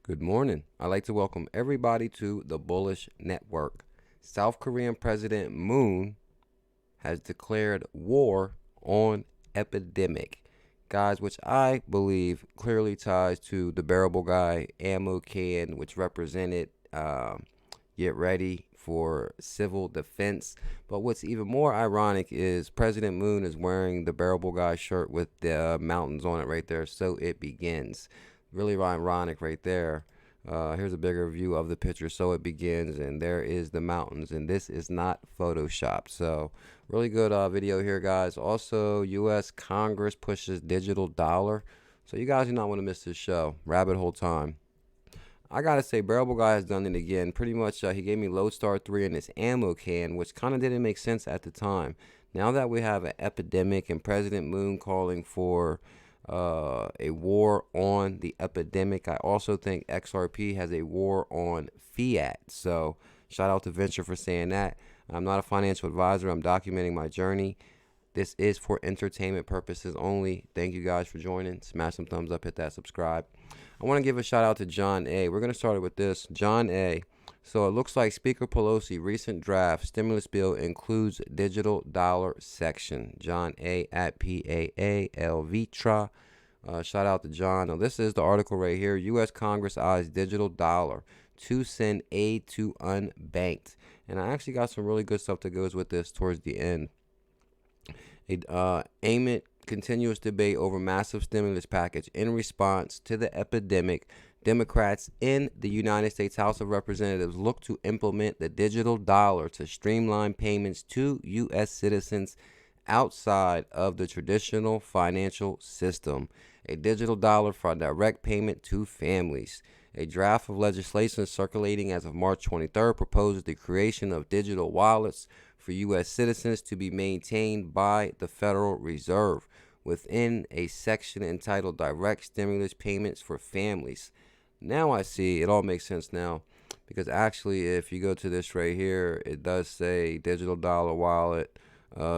Good morning. I'd like to welcome everybody to the Bullish Network. South Korean President Moon has declared war on epidemic. Guys, which I believe clearly ties to the Bearable Guy ammo can, which represented get ready for civil defense. But what's even more ironic is President Moon is wearing the Bearable Guy shirt with the mountains on it right there. So it begins. Really ironic right there. Here's a bigger view of the picture. So it begins, and there is the mountains, and this is not photoshopped. So really good video here, guys. Also, U.S. Congress pushes digital dollar. So you guys do not want to miss this show. Rabbit hole time. I gotta say, Bearable Guy has done it again. Pretty much, he gave me Lodestar 3 in this ammo can, which kind of didn't make sense at the time. Now that we have an epidemic and President Moon calling for a war on the epidemic, I also think XRP has a war on fiat. So shout out to Venture for saying that. I'm not a financial advisor. I'm documenting my journey. This is for entertainment purposes only. Thank you guys for joining. Smash some thumbs up, hit that subscribe. I want to give a shout out to John A. We're going to start with this. John A. So it looks like Speaker Pelosi recent draft stimulus bill includes digital dollar section. John A at PAAL shout out to John. Now this is the article right here. U.S. Congress eyes digital dollar to send aid to unbanked. And I actually got some really good stuff that goes with this towards the end. Amid continuous debate over massive stimulus package in response to the epidemic, Democrats in the United States House of Representatives look to implement the digital dollar to streamline payments to U.S. citizens outside of the traditional financial system. A digital dollar for direct payment to families. A draft of legislation circulating as of March 23rd proposes the creation of digital wallets for U.S. citizens to be maintained by the Federal Reserve within a section entitled Direct Stimulus Payments for Families. Now I see it all makes sense now, because actually if you go to this right here, it does say digital dollar wallet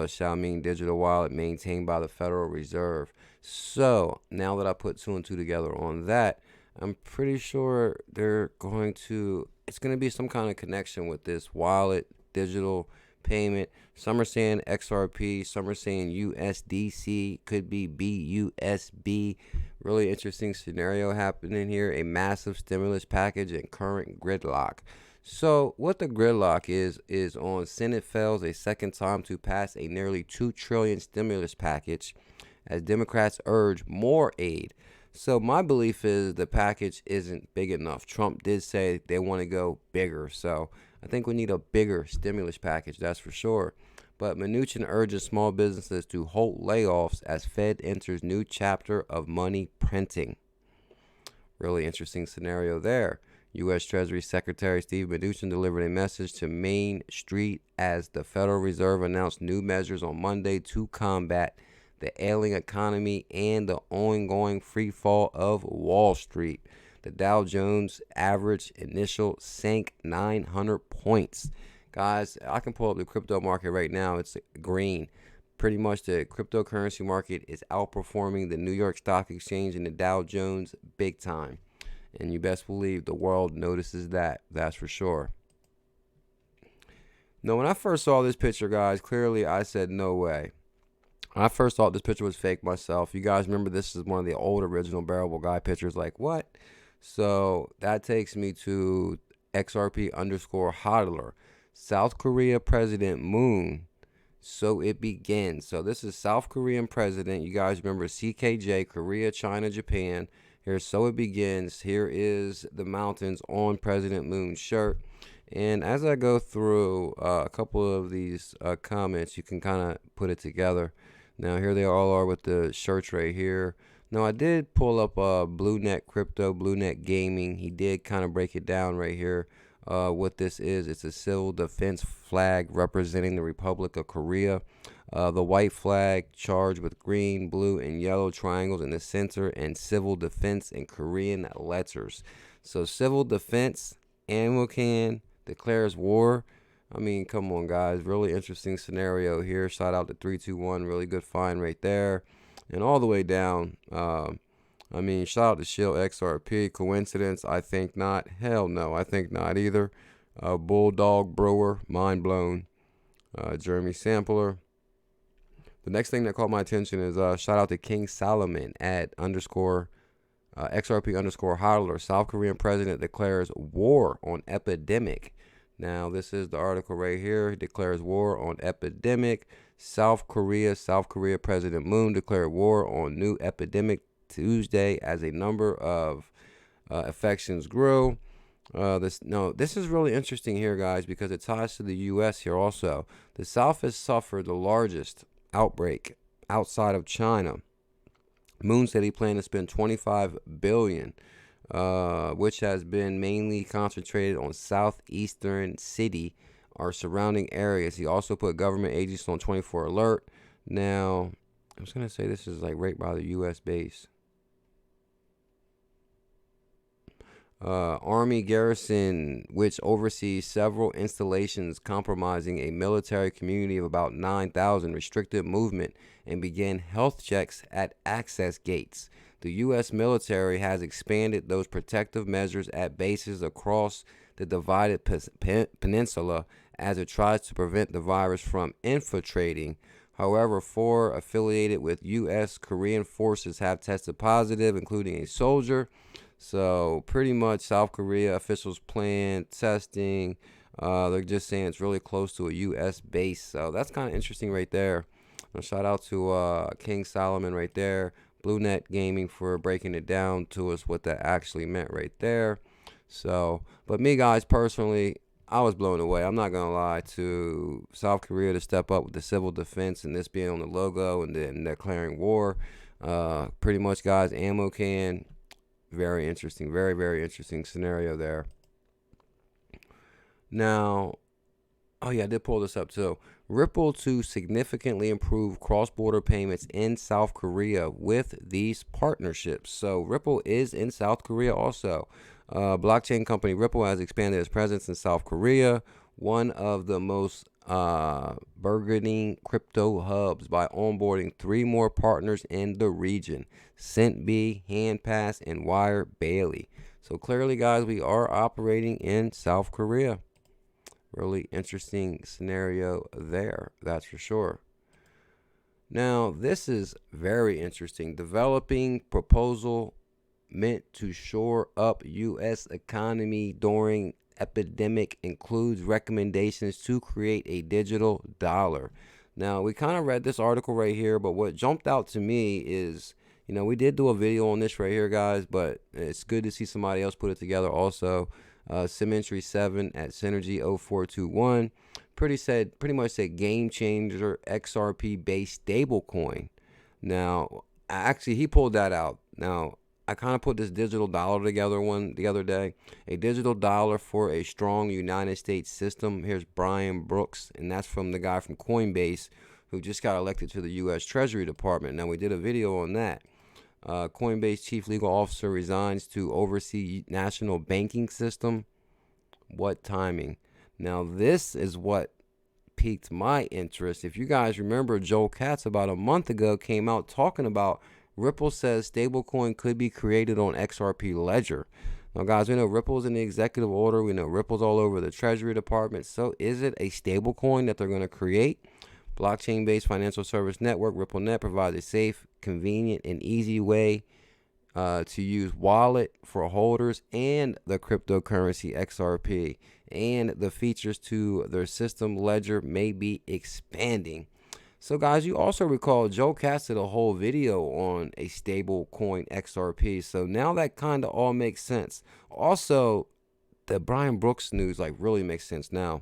shall mean digital wallet maintained by the Federal Reserve. So now that I put two and two together on that, I'm pretty sure it's going to be some kind of connection with this wallet digital payment. Some are saying XRP, some are saying USDC, could be BUSB. Really interesting scenario happening here. A massive stimulus package and current gridlock. So what the gridlock is on Senate fails a second time to pass a nearly $2 trillion stimulus package as Democrats urge more aid. So my belief is the package isn't big enough. Trump did say they want to go bigger. So I think we need a bigger stimulus package, that's for sure. But Mnuchin urges small businesses to halt layoffs as Fed enters new chapter of money printing. Really interesting scenario there. U.S. Treasury Secretary Steve Mnuchin delivered a message to Main Street as the Federal Reserve announced new measures on Monday to combat the ailing economy and the ongoing free fall of Wall Street. The Dow Jones average initial sank 900 points. Guys, I can pull up the crypto market right now. It's green. Pretty much the cryptocurrency market is outperforming the New York Stock Exchange and the Dow Jones big time. And you best believe the world notices that. That's for sure. Now, when I first saw this picture, guys, clearly I said no way. I first thought this picture was fake myself. You guys remember this is one of the old original Bearable Guy pictures. Like, what? So that takes me to XRP_hodler. South Korea President Moon. So it begins. So this is South Korean president. You guys remember CKJ, Korea, China, Japan. Here, so it begins. Here is the mountains on President Moon's shirt. And as I go through a couple of these comments, you can kind of put it together. Now, here they all are with the shirts right here. Now, I did pull up Blue Net Crypto, Blue Net Gaming. He did kind of break it down right here. What this is, it's a civil defense flag representing the Republic of Korea. The white flag charged with green, blue, and yellow triangles in the center, and civil defense in Korean letters. So civil defense, ammo can, declares war. I mean, come on, guys. Really interesting scenario here. Shout out to 321. Really good find right there. And all the way down, I mean, shout out to Shield XRP. Coincidence? I think not. Hell no, I think not either. Bulldog Brewer, mind blown. Jeremy Sampler. The next thing that caught my attention is shout out to King Solomon at underscore XRP underscore hodler. South Korean president declares war on epidemic. Now, this is the article right here. He declares war on epidemic. South Korea President Moon declared war on new epidemic Tuesday as a number of infections grew. This is really interesting here, guys, because it ties to the U.S. here also. The South has suffered the largest outbreak outside of China. Moon said he planned to spend $25 billion, which has been mainly concentrated on southeastern city or surrounding areas. He also put government agencies on 24 alert. Now, I was going to say this is like right by the U.S. base. Army garrison, which oversees several installations compromising a military community of about 9,000, restricted movement and began health checks at access gates. The U.S. military has expanded those protective measures at bases across the divided peninsula as it tries to prevent the virus from infiltrating. However, 4 affiliated with U.S. Korean forces have tested positive, including a soldier. So pretty much South Korea officials plan testing. They're just saying it's really close to a U.S. base. So that's kind of interesting right there. Shout out to King Solomon right there. BlueNet Gaming for breaking it down to us what that actually meant right there. So, but me, guys, personally, I was blown away. I'm not going to lie, to South Korea to step up with the civil defense and this being on the logo and then declaring war. Pretty much, guys, ammo can. Very interesting. Very, very interesting scenario there. Now, oh yeah, I did pull this up too. Ripple to significantly improve cross-border payments in South Korea with these partnerships. So Ripple is in South Korea also. Blockchain company Ripple has expanded its presence in South Korea, one of the most burgeoning crypto hubs, by onboarding 3 more partners in the region: CentB, HandPass, and Wire Bailey. So clearly, guys, we are operating in South Korea. Really interesting scenario there, that's for sure. Now, this is very interesting. Developing proposal meant to shore up U.S. economy during epidemic includes recommendations to create a digital dollar. Now, we kind of read this article right here, but what jumped out to me is, we did do a video on this right here, guys, but it's good to see somebody else put it together also. Symmetry 7 at Synergy 0421 pretty much said game changer XRP based stablecoin. Now, actually, he pulled that out. Now, I kind of put this digital dollar together the other day. A digital dollar for a strong United States system. Here's Brian Brooks, and that's from the guy from Coinbase who just got elected to the U.S. Treasury Department. Now, we did a video on that. Coinbase chief legal officer resigns to oversee national banking system. What timing? Now, this is what piqued my interest. If you guys remember, Joel Katz about a month ago came out talking about Ripple says stablecoin could be created on XRP Ledger. Now, guys, we know Ripple's in the executive order. We know Ripple's all over the Treasury Department. So is it a stablecoin that they're going to create? Blockchain-based financial service network RippleNet provides a safe, convenient, and easy way to use wallet for holders and the cryptocurrency XRP. And the features to their system ledger may be expanding. So, guys, you also recall Joe Katz did a whole video on a stable coin XRP. So now that kind of all makes sense. Also, the Brian Brooks news really makes sense now.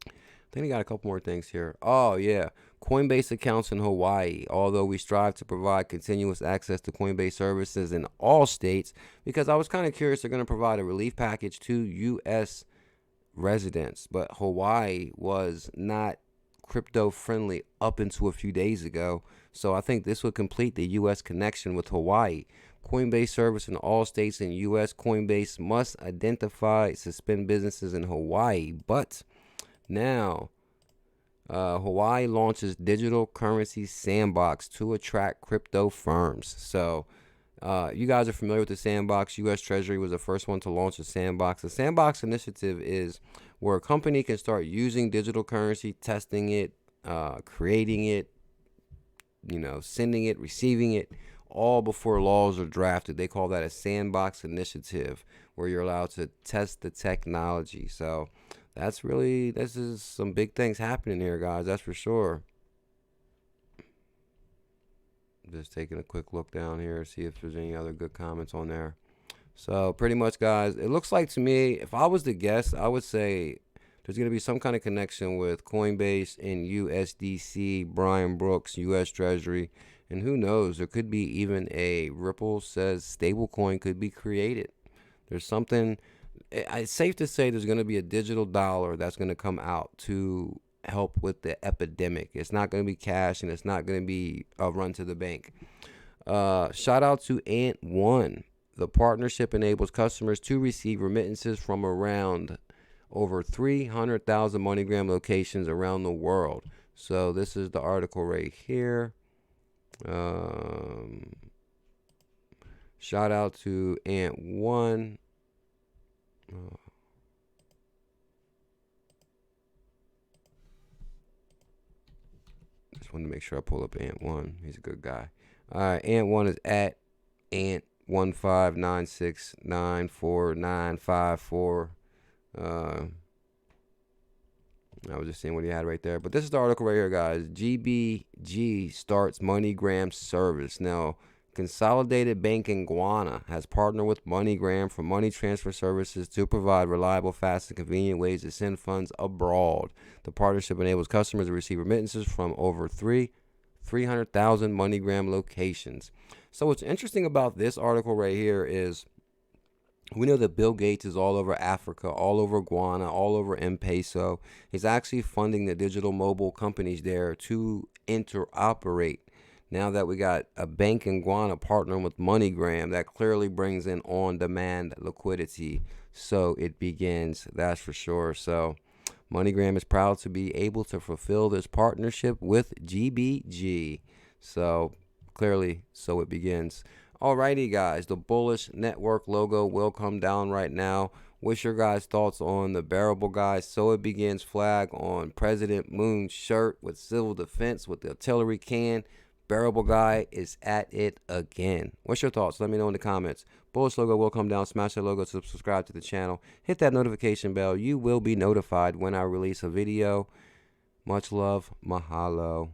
I think I got a couple more things here. Oh, yeah. Coinbase accounts in Hawaii. Although we strive to provide continuous access to Coinbase services in all states, because I was kind of curious, they're going to provide a relief package to U.S. residents. But Hawaii was not crypto friendly up until a few days ago. So I think this would complete the U.S. connection with Hawaii. Coinbase service in all states in U.S. Coinbase must identify, suspend businesses in Hawaii. But now, Hawaii launches digital currency sandbox to attract crypto firms. So You guys are familiar with the sandbox. U.S. Treasury was the first one to launch a sandbox. The sandbox initiative is where a company can start using digital currency, testing it, creating it, sending it, receiving it, all before laws are drafted. They call that a sandbox initiative, where you're allowed to test the technology. So this is some big things happening here, guys. That's for sure. Just taking a quick look down here, see if there's any other good comments on there. So pretty much, guys, it looks like to me, if I was to guess, I would say there's going to be some kind of connection with Coinbase and USDC, Brian Brooks, US Treasury, and who knows, there could be even a Ripple says stablecoin could be created. There's something, it's safe to say there's going to be a digital dollar that's going to come out to help with the epidemic. It's not going to be cash, and it's not going to be a run to the bank. Shout out to Ant1. The partnership enables customers to receive remittances from around over 300,000 MoneyGram locations around the world. So this is the article right here. Shout out to Ant1. Just wanted to make sure I pull up Ant1. He's a good guy. All right, Ant1 is at Ant159694954. I was just seeing what he had right there. But this is the article right here, guys. GBG starts MoneyGram service. Now, Consolidated Bank in Guyana has partnered with MoneyGram for money transfer services to provide reliable, fast, and convenient ways to send funds abroad. The partnership enables customers to receive remittances from over 300,000 MoneyGram locations. So what's interesting about this article right here is we know that Bill Gates is all over Africa, all over Guyana, all over M-Peso. He's actually funding the digital mobile companies there to interoperate. Now that we got a bank in Guyana partnering with MoneyGram, that clearly brings in on-demand liquidity. So it begins, that's for sure. So MoneyGram is proud to be able to fulfill this partnership with GBG. So clearly, so it begins. Alrighty, guys, the Bullish Network logo will come down right now. What's your guys' thoughts on the Bearable Guy So It Begins flag on President Moon's shirt with civil defense with the artillery can? Bearable Guy is at it again. What's your thoughts? Let me know in the comments. Bullish logo will come down. Smash that logo to subscribe to the channel. Hit that notification bell. You will be notified when I release a video. Much love. Mahalo.